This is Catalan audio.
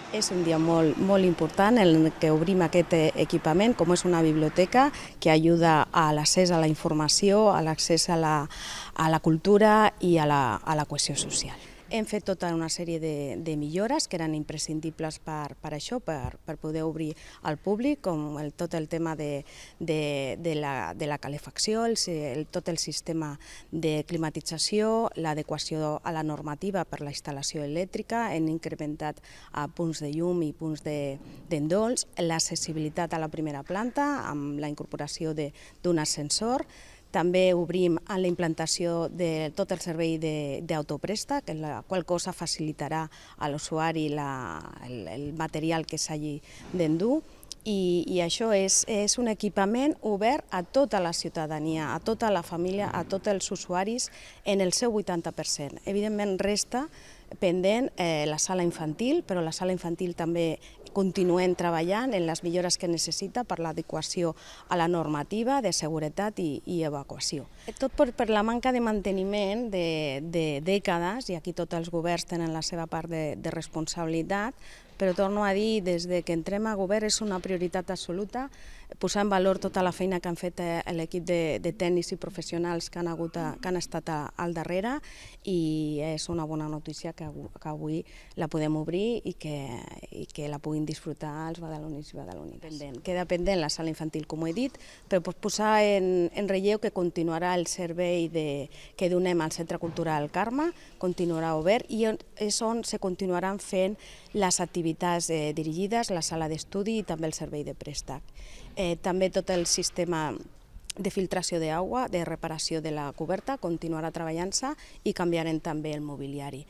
És un dia molt important en el que obrim aquest equipament, com és una biblioteca que ajuda a l'accés a la informació, a l'accés a la cultura i a la cohesió social. Hem fet tota una sèrie de millores que eren imprescindibles per això, per poder obrir al públic, com tot el tema de la calefacció, tot el sistema de climatització, l'adequació a la normativa per la instal·lació elèctrica, hem incrementat punts de llum i punts d'endols, l'accessibilitat a la primera planta amb la incorporació d'un ascensor. També obrim la implantació de tot el servei d'autoprèstec, la qual cosa facilitarà a l'usuari el material que s'hagi d'endur. I això és un equipament obert a tota la ciutadania, a tota la família, a tots els usuaris en el seu 80%. Evidentment resta pendent la sala infantil, però la sala infantil també continuem treballant en les millores que necessita per l'adequació a la normativa de seguretat i evacuació. Tot per la manca de manteniment de dècades, i aquí tots els governs tenen la seva part de responsabilitat, però torno a dir, des que entrem a govern és una prioritat absoluta posar en valor tota la feina que han fet l'equip de tècnics i professionals que han estat al darrere, i és una bona notícia que avui la podem obrir i que la puguin disfrutar els badalonins i badalonines. Queda pendent la sala infantil, com he dit, però posar en relleu que continuarà el servei que donem al Centre Cultural Carme, continuarà obert i és on se continuaran fent les activitats dirigides, la sala d'estudi i també el servei de préstec. També tot el sistema de filtració d'aigua, de reparació de la coberta, continuarà treballant-se i canviarem també el mobiliari.